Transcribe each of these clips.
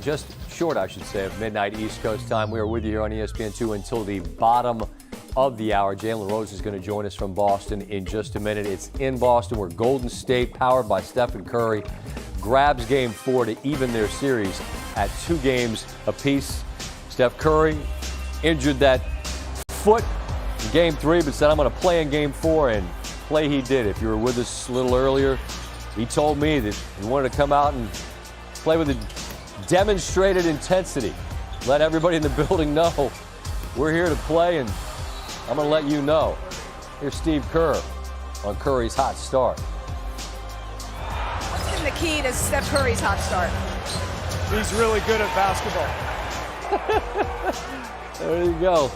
just short, I should say, of midnight East Coast time. We are with you here on ESPN2 until the bottom of the hour. Jalen Rose is going to join us from Boston in just a minute. It's in Boston where Golden State, powered by Steph and Curry, grabs Game 4 to even their series at 2 games apiece. Steph Curry injured that foot in Game 3, but said, I'm going to play in Game 4, and play he did. If you were with us a little earlier, he told me that he wanted to come out and play with a demonstrated intensity. Let everybody in the building know we're here to play, and I'm going to let you know. Here's Steve Kerr on Curry's hot start. What's been the key to Steph Curry's hot start? He's really good at basketball. There you go.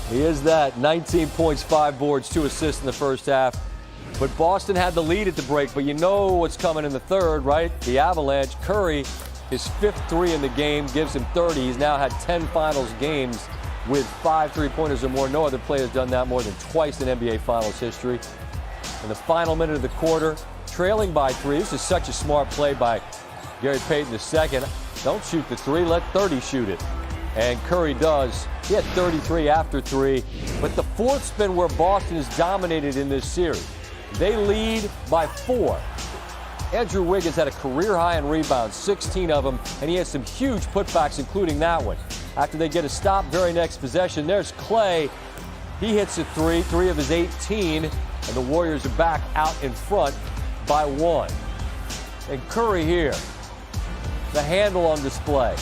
He is that. 19 points, 5 boards, 2 assists in the first half. But Boston had the lead at the break, but you know what's coming in the third, right? The Avalanche. Curry, his 5th 3 in the game, gives him 30. He's now had 10 finals games with 5 3-pointers or more. No other player has done that more than twice in NBA Finals history. In the final minute of the quarter, trailing by 3. This is such a smart play by Gary Payton II. Don't shoot the 3, let 30 shoot it. And Curry does. He had 33 after 3. But the fourth's been where Boston has dominated in this series. They lead by 4. Andrew Wiggins had a career high in rebounds, 16 of them, and he had some huge putbacks, including that one. After they get a stop, very next possession, there's Clay. He hits a 3 of his 18, and the Warriors are back out in front by 1. And Curry here, the handle on display.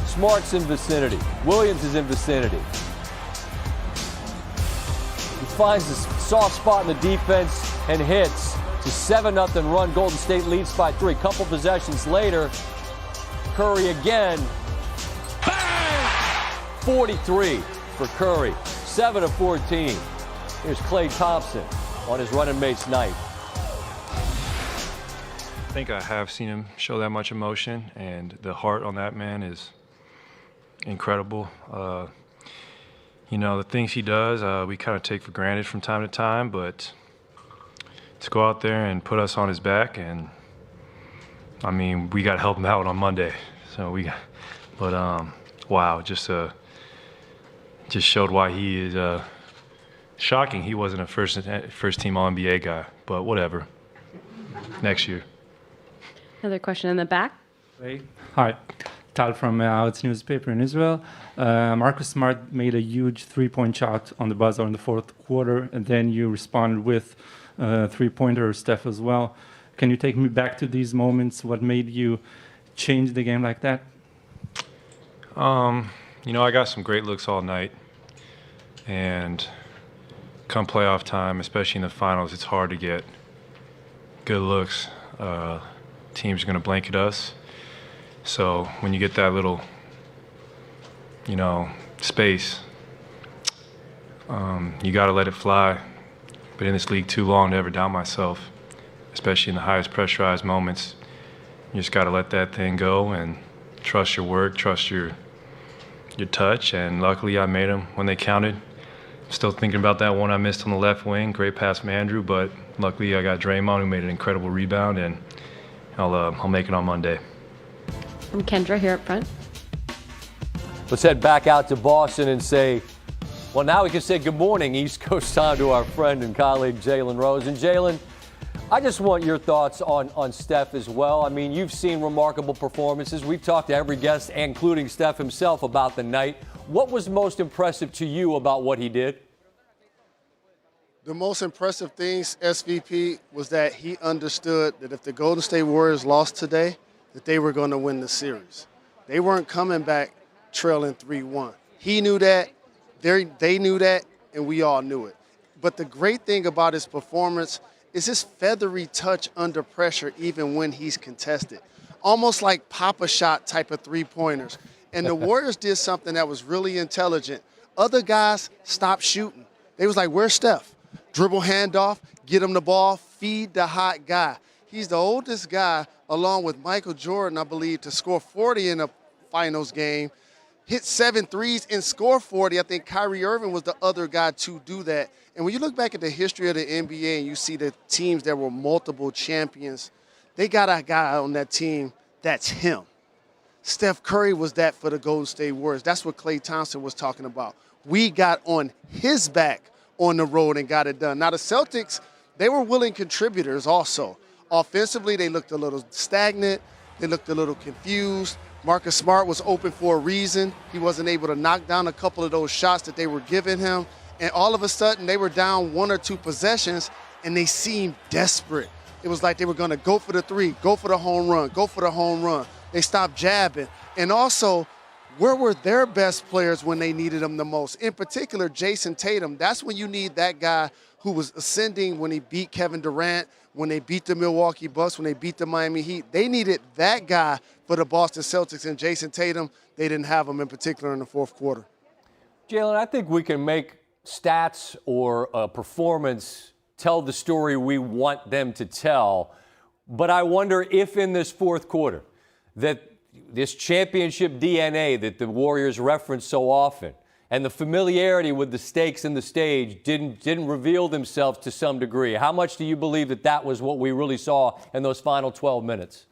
Smart's in vicinity. Williams is in vicinity. He finds a soft spot in the defense and hits. It's a 7-0 run. Golden State leads by 3. Couple possessions later, Curry again. Bang! 43 for Curry. 7 of 14. Here's Klay Thompson on his running mate's night. I think I have seen him show that much emotion, and the heart on that man is incredible. You know, the things he does, we kind of take for granted from time to time, but to go out there and put us on his back, and I mean, we got to help him out on Monday. So wow, just showed why he is shocking. He wasn't a first team All-NBA guy, but whatever. Next year. Another question in the back. Hey. Hi. Tal from Haaretz newspaper in Israel. Marcus Smart made a huge 3-point shot on the buzzer in the 4th quarter, and then you responded with a 3-pointer, Steph as well. Can you take me back to these moments? What made you change the game like that? You know, I got some great looks all night, and come playoff time, especially in the finals, it's hard to get good looks. Teams are going to blanket us. So when you get that little, you know, space, you got to let it fly. But in this league too long to ever doubt myself, especially in the highest pressurized moments. You just got to let that thing go and trust your work, trust your touch. And luckily I made them when they counted. Still thinking about that one I missed on the left wing. Great pass from Andrew, but luckily I got Draymond who made an incredible rebound, and I'll make it on Monday. From Kendra here up front. Let's head back out to Boston and say, well, now we can say good morning East Coast time to our friend and colleague Jalen Rose. And Jalen, I just want your thoughts on Steph as well. I mean, you've seen remarkable performances. We've talked to every guest, including Steph himself, about the night. What was most impressive to you about what he did? The most impressive things, SVP, was that he understood that if the Golden State Warriors lost today, that they were going to win the series. They weren't coming back trailing 3-1. He knew that, they knew that, and we all knew it. But the great thing about his performance is his feathery touch under pressure, even when he's contested. Almost like Papa shot type of 3-pointers. And the Warriors did something that was really intelligent. Other guys stopped shooting. They was like, where's Steph? Dribble handoff, get him the ball, feed the hot guy. He's the oldest guy, along with Michael Jordan, I believe, to score 40 in a finals game, hit 7 threes and score 40. I think Kyrie Irving was the other guy to do that. And when you look back at the history of the NBA and you see the teams that were multiple champions, they got a guy on that team that's him. Steph Curry was that for the Golden State Warriors. That's what Klay Thompson was talking about. We got on his back on the road and got it done. Now, the Celtics, they were willing contributors also. Offensively, they looked a little stagnant. They looked a little confused. Marcus Smart was open for a reason. He wasn't able to knock down a couple of those shots that they were giving him. And all of a sudden, they were down 1 or 2 possessions, and they seemed desperate. It was like they were going to go for the three, go for the home run, go for the home run. They stopped jabbing. And also, where were their best players when they needed them the most? In particular, Jason Tatum. That's when you need that guy who was ascending when he beat Kevin Durant, when they beat the Milwaukee Bucks, when they beat the Miami Heat. They needed that guy for the Boston Celtics, and Jason Tatum, they didn't have him in particular in the fourth quarter. Jalen, I think we can make stats or a performance tell the story we want them to tell. But I wonder if in this fourth quarter that this championship DNA that the Warriors reference so often and the familiarity with the stakes and the stage didn't reveal themselves to some degree. How much do you believe that that was what we really saw in those final 12 minutes?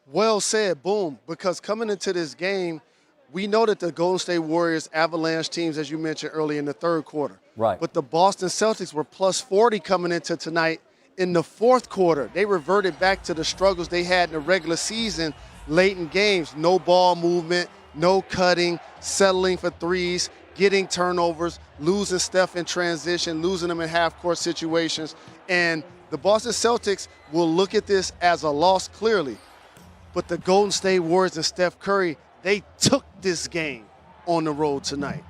Well said, boom, because coming into this game, we know that the Golden State Warriors avalanche teams, as you mentioned earlier, in the third quarter. Right. But the Boston Celtics were plus 40 coming into tonight. In the fourth quarter, they reverted back to the struggles they had in the regular season late in games. No ball movement, no cutting, settling for threes, getting turnovers, losing Steph in transition, losing them in half-court situations. And the Boston Celtics will look at this as a loss clearly. But the Golden State Warriors and Steph Curry, they took this game on the road tonight.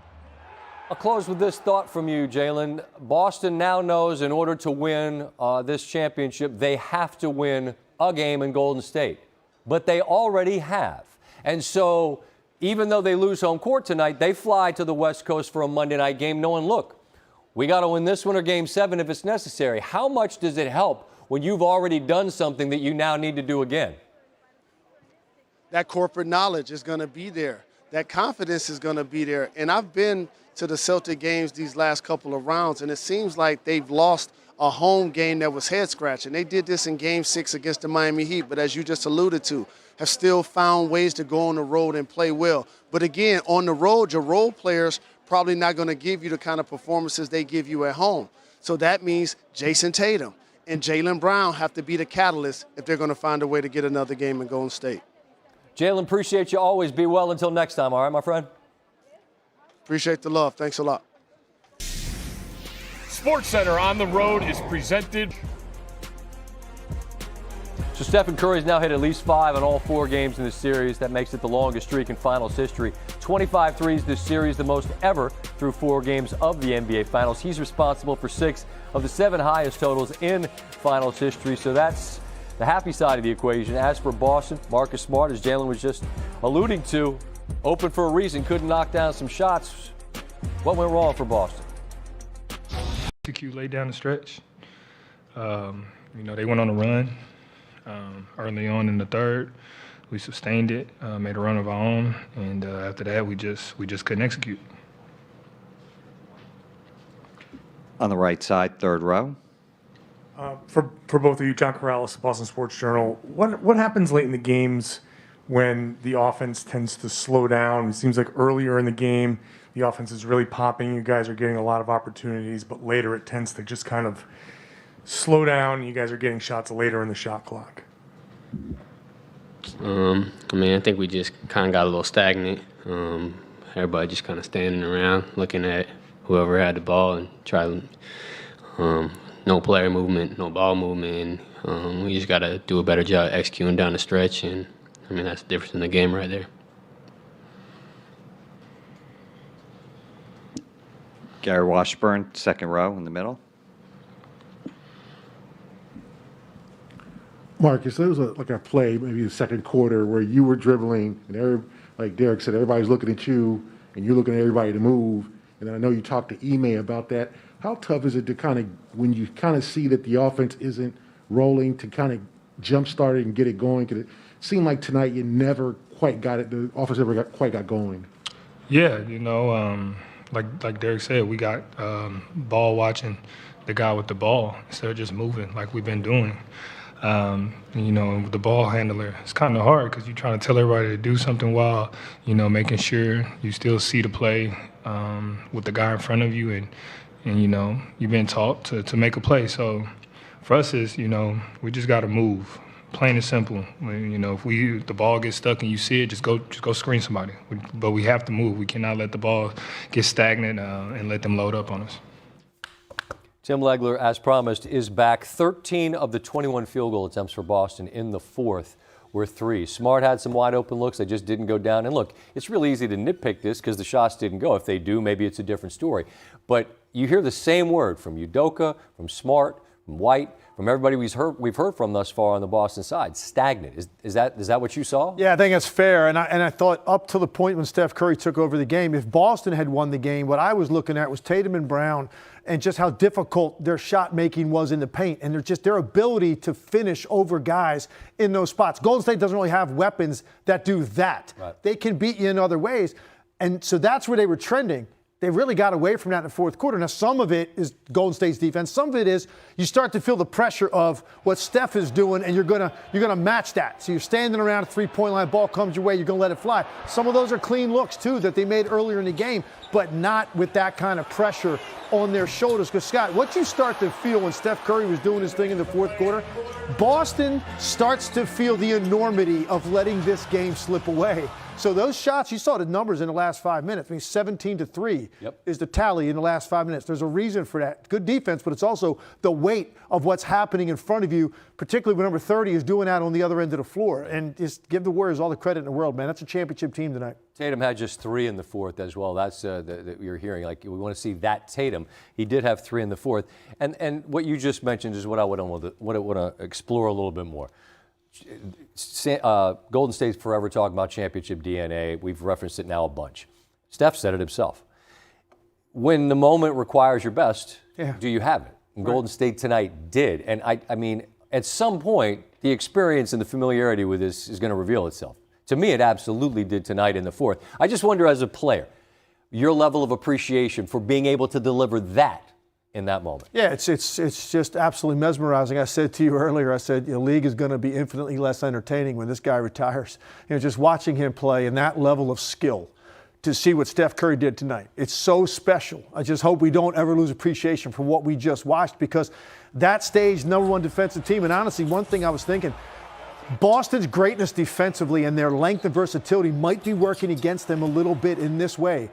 I'll close with this thought from you, Jalen. Boston now knows in order to win this championship, they have to win a game in Golden State. But they already have. And so even though they lose home court tonight, they fly to the West Coast for a Monday night game knowing, look, we got to win this one or Game 7 if it's necessary. How much does it help when you've already done something that you now need to do again? That corporate knowledge is going to be there. That confidence is going to be there. And I've been to the Celtic games these last couple of rounds, and it seems like they've lost a home game that was head-scratching. They did this in Game 6 against the Miami Heat, but as you just alluded to, have still found ways to go on the road and play well. But again, on the road, your role players probably not going to give you the kind of performances they give you at home. So that means Jason Tatum and Jaylen Brown have to be the catalyst if they're going to find a way to get another game in Golden State. Jalen, appreciate you always. Be well until next time, all right, my friend? Appreciate the love. Thanks a lot. SportsCenter on the road is presented. So Stephen Curry's now hit at least 5 in all 4 games in this series. That makes it the longest streak in finals history. 25 threes this series, the most ever through 4 games of the NBA Finals. He's responsible for 6 of the 7 highest totals in finals history. So that's the happy side of the equation. As for Boston, Marcus Smart, as Jalen was just alluding to, open for a reason, couldn't knock down some shots. What went wrong for Boston? Execute late down the stretch. They went on a run early on in the third. We sustained it, made a run of our own, and after that, we just couldn't execute. On the right side, third row. For both of you, John Corrales, Boston Sports Journal, what happens late in the games when the offense tends to slow down? It seems like earlier in the game, the offense is really popping. You guys are getting a lot of opportunities, but later it tends to just kind of slow down. You guys are getting shots later in the shot clock. I think we just kind of got a little stagnant. Everybody just kind of standing around looking at whoever had the ball and trying no player movement, no ball movement. We just got to do a better job executing down the stretch, and that's the difference in the game right there. Gary Washburn, second row in the middle. Marcus, there was a play, maybe the second quarter, where you were dribbling, and like Derek said, everybody's looking at you, and you're looking at everybody to move. And I know you talked to Ime about that. How tough is it to kind of, when you kind of see that the offense isn't rolling, to kind of jumpstart it and get it going? Because it seemed like tonight you never quite got it, the offense never quite got going. Yeah, like Derek said, we got ball watching the guy with the ball instead of just moving like we've been doing. You know, with the ball handler, it's kind of hard because you're trying to tell everybody to do something while, you know, making sure you still see the play with the guy in front of you, and you know, you've been taught to make a play. So for us, is, you know, we just got to move. Plain and simple. You know, if the ball gets stuck and you see it, just go screen somebody. But we have to move. We cannot let the ball get stagnant and let them load up on us. Tim Legler, as promised, is back. 13 of the 21 field goal attempts for Boston in the fourth were threes. Smart had some wide open looks. They just didn't go down. And look, it's really easy to nitpick this because the shots didn't go. If they do, maybe it's a different story. But you hear the same word from Udoka, from Smart, from White, from everybody we've heard from thus far on the Boston side. Stagnant. Is that what you saw? Yeah, I think that's fair. And I thought up to the point when Steph Curry took over the game, if Boston had won the game, what I was looking at was Tatum and Brown and just how difficult their shot making was in the paint, and their ability to finish over guys in those spots. Golden State doesn't really have weapons that do that. Right. They can beat you in other ways. And so that's where they were trending. They really got away from that in the fourth quarter. Now, some of it is Golden State's defense. Some of it is you start to feel the pressure of what Steph is doing, and you're gonna match that. So you're standing around a three-point line, ball comes your way, you're gonna let it fly. Some of those are clean looks too that they made earlier in the game, but not with that kind of pressure on their shoulders. Because Scott, what you start to feel when Steph Curry was doing his thing in the fourth quarter, Boston starts to feel the enormity of letting this game slip away. So those shots, you saw the numbers in the last 5 minutes. I mean, 17-3 is the tally in the last 5 minutes. There's a reason for that. Good defense, but it's also the weight of what's happening in front of you, particularly when number 30 is doing that on the other end of the floor. And just give the Warriors all the credit in the world, man. That's a championship team tonight. Tatum had just 3 in the fourth as well. That's that you're hearing. Like, we want to see that Tatum. He did have 3 in the fourth. And what you just mentioned is what I want to explore a little bit more. Golden State's forever talking about championship DNA. We've referenced it now a bunch. Steph said it himself. When the moment requires your best, do you have it? And Golden State tonight did. And I mean, at some point, the experience and the familiarity with this is going to reveal itself. To me, it absolutely did tonight in the fourth. I just wonder, as a player, your level of appreciation for being able to deliver that in that moment. Yeah, it's just absolutely mesmerizing. I said to you earlier, I said, the league is going to be infinitely less entertaining when this guy retires. Just watching him play and that level of skill, to see what Steph Curry did tonight. It's so special. I just hope we don't ever lose appreciation for what we just watched, because that stage, #1 defensive team. And honestly, one thing I was thinking, Boston's greatness defensively and their length and versatility might be working against them a little bit in this way.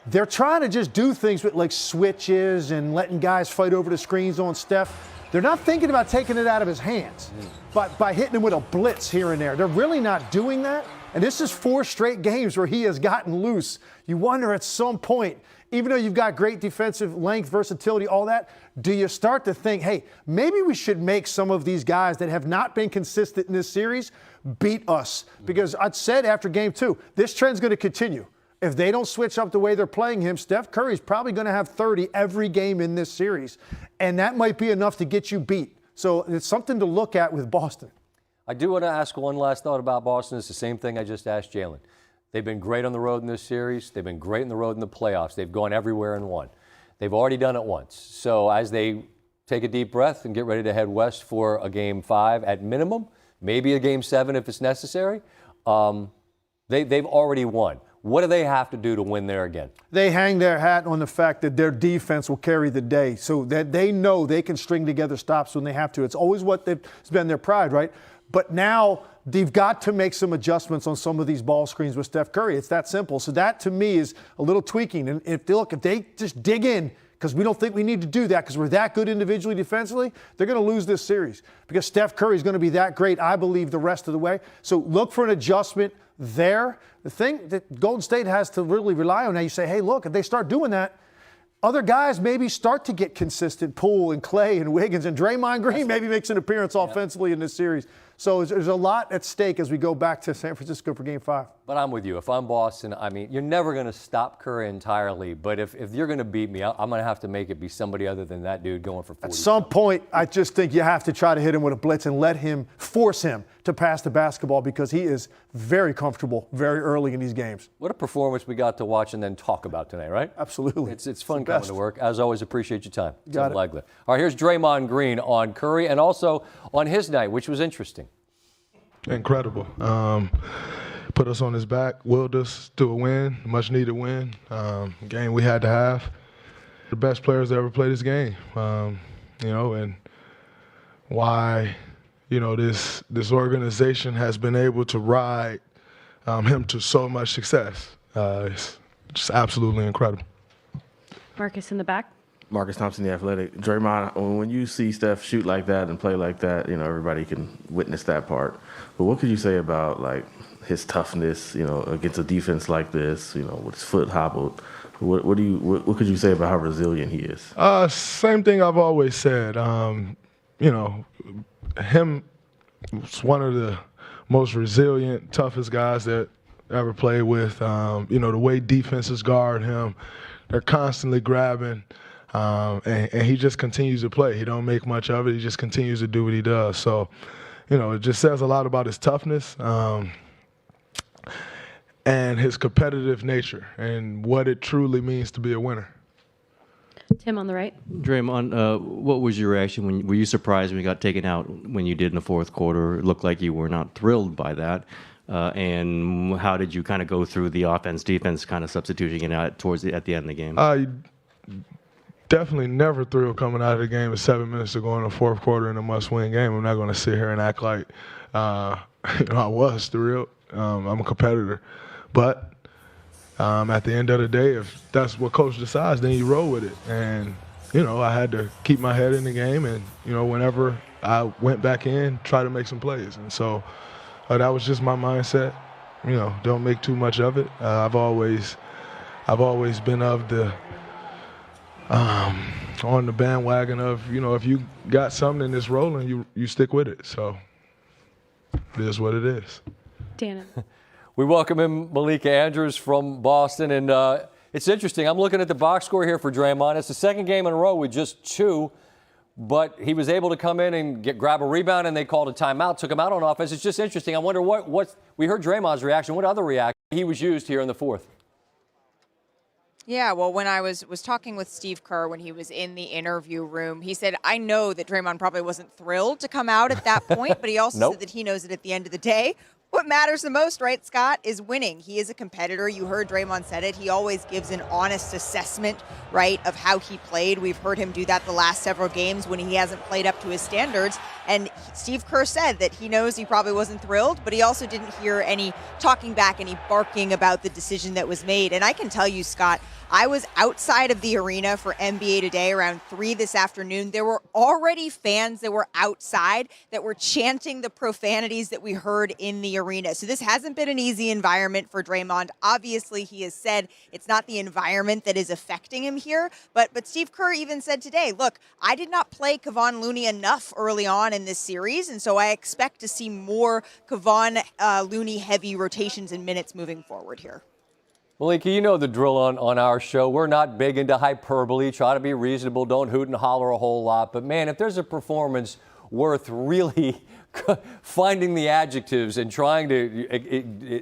They're trying to just do things with like switches and letting guys fight over the screens on Steph. They're not thinking about taking it out of his hands by hitting him with a blitz here and there. They're really not doing that. And this is 4 straight games where he has gotten loose. You wonder at some point, even though you've got great defensive length, versatility, all that, do you start to think, hey, maybe we should make some of these guys that have not been consistent in this series beat us? Because I'd said after game 2, this trend's going to continue. If they don't switch up the way they're playing him, Steph Curry's probably going to have 30 every game in this series. And that might be enough to get you beat. So it's something to look at with Boston. I do want to ask one last thought about Boston. It's the same thing I just asked Jalen. They've been great on the road in this series. They've been great on the road in the playoffs. They've gone everywhere and won. They've already done it once. So as they take a deep breath and get ready to head west for a Game 5 at minimum, maybe a Game 7 if it's necessary, they've already won. What do they have to do to win there again? They hang their hat on the fact that their defense will carry the day, so that they know they can string together stops when they have to. It's always it's been their pride, right? But now they've got to make some adjustments on some of these ball screens with Steph Curry. It's that simple. So that, to me, is a little tweaking. And if they just dig in, because we don't think we need to do that because we're that good individually defensively, they're going to lose this series because Steph Curry is going to be that great, I believe, the rest of the way. So look for an adjustment there. The thing that Golden State has to really rely on now, you say, hey, look, if they start doing that, other guys maybe start to get consistent. Poole and Clay and Wiggins and Draymond Green maybe makes an appearance offensively in this series. So there's a lot at stake as we go back to San Francisco for Game 5. But I'm with you. If I'm Boston, I mean, you're never going to stop Curry entirely. But if you're going to beat me, I'm going to have to make it be somebody other than that dude going for 40. At some point, I just think you have to try to hit him with a blitz and force him to pass the basketball because he is very comfortable very early in these games. What a performance we got to watch and then talk about tonight, right? Absolutely. It's fun. coming best. to work. As always, appreciate your time. Got Tim it. Legler. All right, here's Draymond Green on Curry and also on his night, which was interesting. Incredible. Put us on his back, willed us to a win, much needed win. Game we had to have. The best players that ever played this game. And why, this organization has been able to ride him to so much success. It's just absolutely incredible. Marcus in the back. Marcus Thompson, The Athletic. Draymond, when you see Steph shoot like that and play like that, everybody can witness that part. But what could you say about, his toughness, against a defense like this, with his foot hobbled? What could you say about how resilient he is? Same thing I've always said. Him was one of the most resilient, toughest guys that ever played with. The way defenses guard him, they're constantly grabbing, and he just continues to play. He don't make much of it. He just continues to do what he does. So, it just says a lot about his toughness and his competitive nature and what it truly means to be a winner. Tim on the right. Draymond, what was your reaction? Were you surprised when you got taken out when you did in the fourth quarter? It looked like you were not thrilled by that. And how did you kind of go through the offense-defense kind of substituting it out at the end of the game? Definitely never thrilled coming out of the game with 7 minutes to go in the fourth quarter in a must-win game. I'm not going to sit here and act like I was thrilled. I'm a competitor. But at the end of the day, if that's what coach decides, then you roll with it. And, I had to keep my head in the game and, whenever I went back in, try to make some plays. And so that was just my mindset. Don't make too much of it. I've always been of the on the bandwagon of, if you got something that's rolling, you stick with it. So it is what it is. Dana. We welcome in Malika Andrews from Boston, and it's interesting. I'm looking at the box score here for Draymond. It's the second game in a row with just 2, but he was able to come in and grab a rebound, and they called a timeout, took him out on offense. It's just interesting. I wonder what we heard Draymond's reaction. What other reaction he was used here in the fourth? Yeah, well, when I was talking with Steve Kerr when he was in the interview room, he said, I know that Draymond probably wasn't thrilled to come out at that point, but he also said that he knows that at the end of the day, what matters the most, right, Scott, is winning. He is a competitor. You heard Draymond said it. He always gives an honest assessment, right, of how he played. We've heard him do that the last several games when he hasn't played up to his standards. And Steve Kerr said that he knows he probably wasn't thrilled, but he also didn't hear any talking back, any barking about the decision that was made. And I can tell you, Scott, I was outside of the arena for NBA Today around 3 this afternoon. There were already fans that were outside that were chanting the profanities that we heard in the arena. So this hasn't been an easy environment for Draymond. Obviously, he has said it's not the environment that is affecting him here. But Steve Kerr even said today, look, I did not play Kevon Looney enough early on in this series, and so I expect to see more Kevon Looney heavy rotations and minutes moving forward here. Malika, you know the drill on our show. We're not big into hyperbole. Try to be reasonable. Don't hoot and holler a whole lot. But, man, if there's a performance worth really finding the adjectives and trying to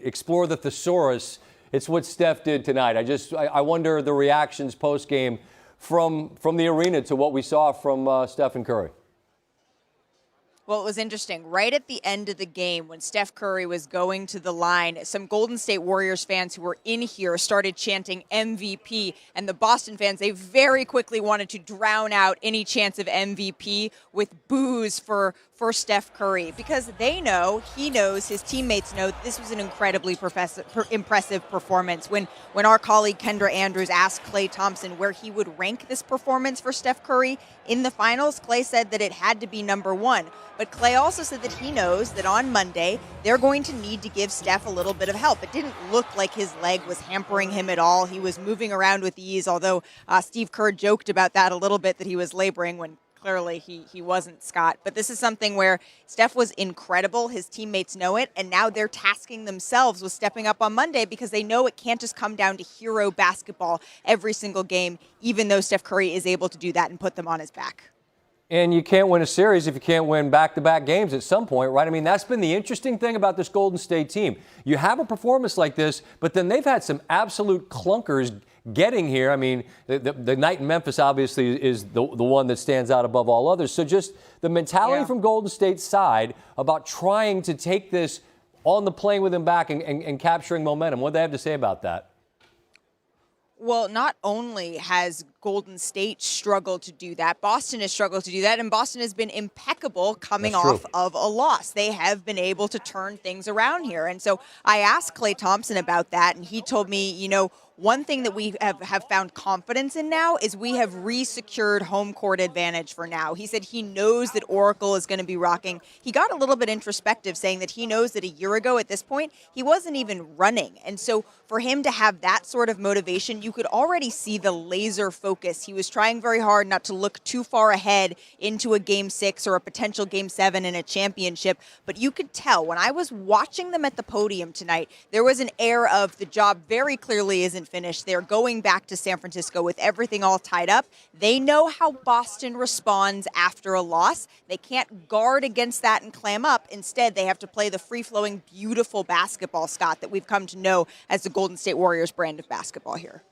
explore the thesaurus, it's what Steph did tonight. I wonder the reactions post-game from the arena to what we saw from Steph and Curry. Well, it was interesting. Right at the end of the game, when Steph Curry was going to the line, some Golden State Warriors fans who were in here started chanting MVP. And the Boston fans, they very quickly wanted to drown out any chance of MVP with boos for Steph Curry, because they know, he knows, his teammates know this was an incredibly impressive performance. When our colleague Kendra Andrews asked Klay Thompson where he would rank this performance for Steph Curry in the finals, Klay said that it had to be number 1. But Klay also said that he knows that on Monday, they're going to need to give Steph a little bit of help. It didn't look like his leg was hampering him at all. He was moving around with ease, although Steve Kerr joked about that a little bit, that he was laboring when clearly he wasn't, Scott. But this is something where Steph was incredible. His teammates know it, and now they're tasking themselves with stepping up on Monday because they know it can't just come down to hero basketball every single game, even though Steph Curry is able to do that and put them on his back. And you can't win a series if you can't win back-to-back games at some point, right? I mean, that's been the interesting thing about this Golden State team. You have a performance like this, but then they've had some absolute clunkers getting here. I mean, the night in Memphis obviously is the one that stands out above all others. So just the mentality from Golden State's side about trying to take this on the plane with them back and capturing momentum. What do they have to say about that? Well, not only has Golden State struggled to do that, Boston has struggled to do that, and Boston has been impeccable coming off of a loss. They have been able to turn things around here. And so I asked Klay Thompson about that, and he told me, you know, one thing that we have found confidence in now is we have re-secured home court advantage for now. He said he knows that Oracle is going to be rocking. He got a little bit introspective, saying that he knows that a year ago at this point, he wasn't even running. And so for him to have that sort of motivation, you could already see the laser focus. He was trying very hard not to look too far ahead into a Game 6 or a potential Game 7 in a championship. But you could tell when I was watching them at the podium tonight, there was an air of the job very clearly isn't finished. They're going back to San Francisco with everything all tied up. They know how Boston responds after a loss. They can't guard against that and clam up. Instead, they have to play the free-flowing, beautiful basketball, Scott, that we've come to know as the Golden State Warriors brand of basketball here.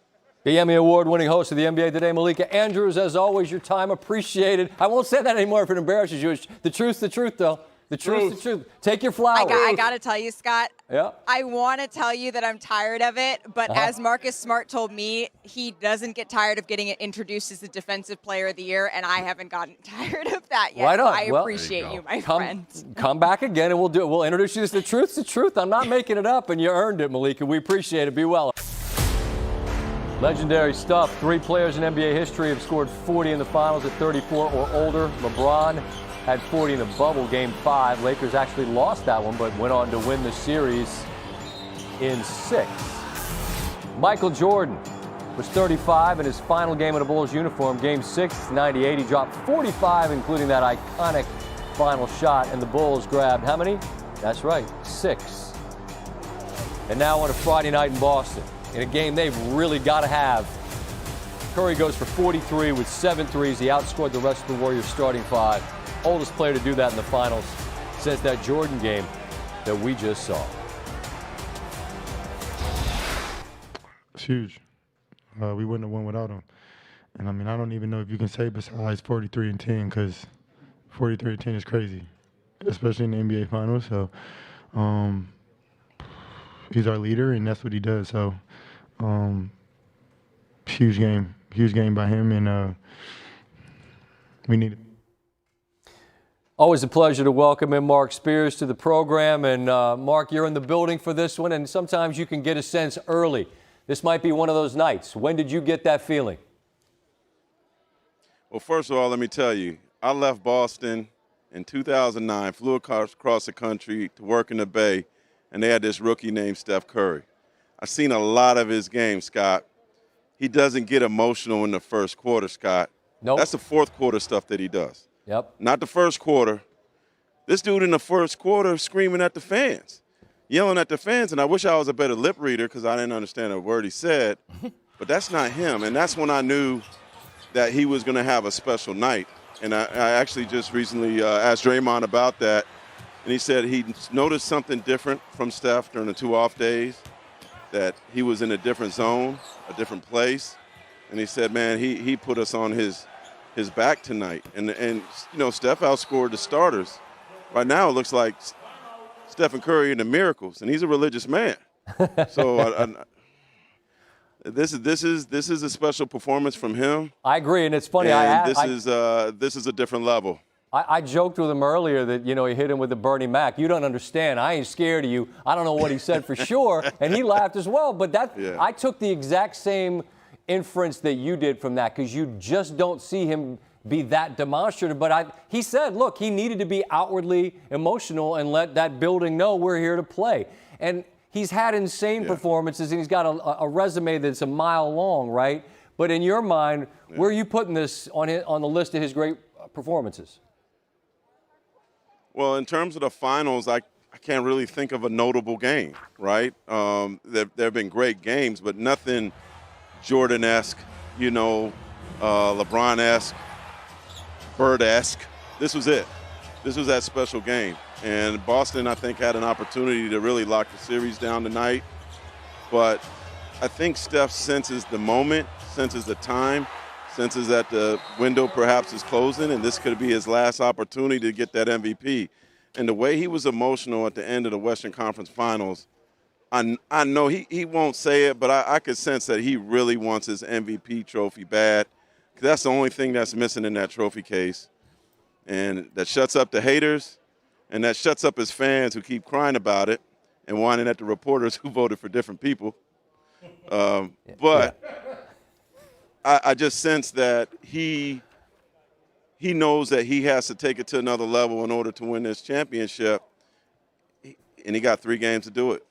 The Emmy Award-winning host of the NBA Today, Malika Andrews, as always, your time appreciated. I won't say that anymore if it embarrasses you. The truth's the truth, though. The truth's the truth. Take your flowers. I got to tell you, Scott, yeah. I want to tell you that I'm tired of it, but as Marcus Smart told me, he doesn't get tired of getting introduced as the Defensive Player of the Year, and I haven't gotten tired of that yet. Right on. So I appreciate you, my friend. Come back again, and we'll introduce you to the truth's the truth. I'm not making it up, and you earned it, Malika. We appreciate it. Be well. Legendary stuff. 3 players in NBA history have scored 40 in the finals at 34 or older. LeBron had 40 in the bubble, Game 5. Lakers actually lost that one, but went on to win the series in 6. Michael Jordan was 35 in his final game in a Bulls uniform, Game 6, 98. He dropped 45, including that iconic final shot, and the Bulls grabbed how many? That's right, 6. And now on a Friday night in Boston, in a game they've really got to have, Curry goes for 43 with 7 threes. He outscored the rest of the Warriors' starting 5. Oldest player to do that in the finals since that Jordan game that we just saw. It's huge. We wouldn't have won without him. And I mean, I don't even know if you can say besides 43 and 10, because 43 and 10 is crazy, especially in the NBA finals. So he's our leader, and that's what he does. So huge game by him, and we need it. Always a pleasure to welcome in Mark Spears to the program. And Mark, you're in the building for this one, and sometimes you can get a sense early. This might be one of those nights. When did you get that feeling? Well, first of all, let me tell you, I left Boston in 2009, flew across the country to work in the Bay, and they had this rookie named Steph Curry. I've seen a lot of his games, Scott. He doesn't get emotional in the first quarter, Scott. Nope. That's the fourth quarter stuff that he does. Yep. Not the first quarter. This dude in the first quarter screaming at the fans, yelling at the fans, and I wish I was a better lip reader because I didn't understand a word he said, but that's not him. And that's when I knew that he was going to have a special night. And I actually just recently asked Draymond about that, and he said he noticed something different from Steph during the 2 off days, that he was in a different zone, a different place. And he said, man, he put us on his back tonight. And you know, Steph outscored the starters. Right now it looks like Stephen Curry and the Miracles, and he's a religious man. So this is a special performance from him. I agree, and it's funny. This is a different level. I joked with him earlier that, you know, he hit him with the Bernie Mac. You don't understand. I ain't scared of you. I don't know what he said for sure, and he laughed as well. But I took the exact same inference that you did from that, because you just don't see him be that demonstrative. But he said, look, he needed to be outwardly emotional and let that building know we're here to play. And he's had insane performances, and he's got a resume that's a mile long, right? But in your mind, where are you putting this on the list of his great performances? Well, in terms of the finals, I can't really think of a notable game, right? There have been great games, but nothing Jordan-esque, you know, LeBron-esque. Bird-esque. This was it. This was that special game. And Boston, I think, had an opportunity to really lock the series down tonight. But I think Steph senses the moment, senses the time, senses that the window perhaps is closing, and this could be his last opportunity to get that MVP. And the way he was emotional at the end of the Western Conference Finals, I know he won't say it, but I could sense that he really wants his MVP trophy bad, because that's the only thing that's missing in that trophy case. And that shuts up the haters, and that shuts up his fans who keep crying about it and whining at the reporters who voted for different people. But I just sense that he knows that he has to take it to another level in order to win this championship, and he got 3 games to do it.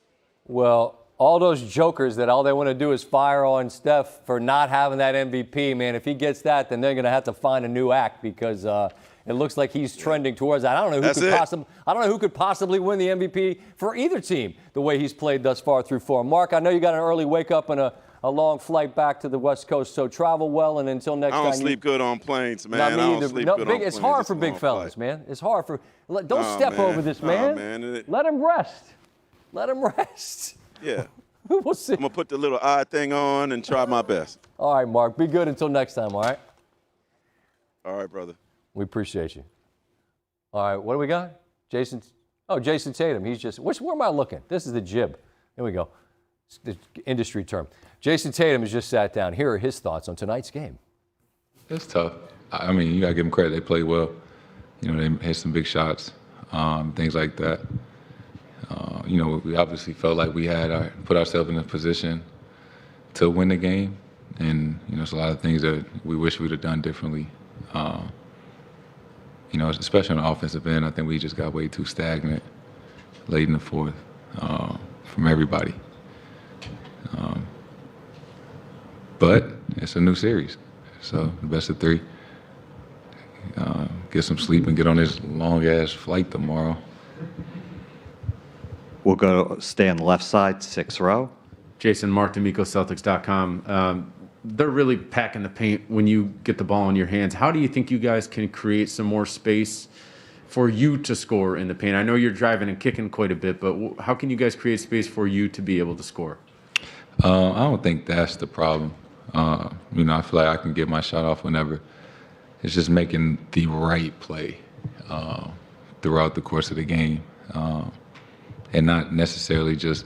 Well, all those jokers that all they want to do is fire on Steph for not having that MVP, man, if he gets that, then they're going to have to find a new act, because it looks like he's trending towards that. I don't know who could possibly win the MVP for either team the way he's played thus far through 4. Mark, I know you got an early wake up and a long flight back to the West Coast, so travel well, and until next time. I don't sleep good on planes, man. Not me I don't either. sleep No, good on planes. it's hard for big fellas, man. It's hard for. Don't step over this, man. Let him rest. Let him rest. Yeah. We'll see. I'm going to put the little eye thing on and try my best. All right, Mark. Be good until next time, all right? All right, brother. We appreciate you. All right, what do we got? Jason Tatum. He's just, where am I looking? This is the jib. Here we go. It's the industry term. Jason Tatum has just sat down. Here are his thoughts on tonight's game. It's tough. I mean, you got to give them credit. They played well. You know, they hit some big shots, things like that. You know, we obviously felt like we had put ourselves in a position to win the game. And, you know, it's a lot of things that we wish we'd have done differently. You know, especially on the offensive end, I think we just got way too stagnant late in the 4th from everybody. But it's a new series, so the best of 3. Get some sleep and get on this long-ass flight tomorrow. We'll stay on the left side, 6th row. Jason, Mark D'Amico, Celtics.com. They're really packing the paint when you get the ball in your hands. How do you think you guys can create some more space for you to score in the paint? I know you're driving and kicking quite a bit, but how can you guys create space for you to be able to score? I don't think that's the problem. You know, I feel like I can get my shot off whenever. It's just making the right play throughout the course of the game, and not necessarily just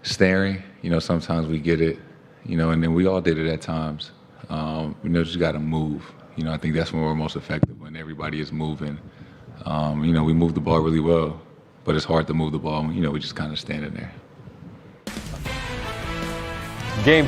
staring. You know, sometimes we get it, you know, and then we all did it at times. You know, just got to move. You know, I think that's when we're most effective, when everybody is moving. You know, we move the ball really well, but it's hard to move the ball. You know, we're just kind of standing there. Game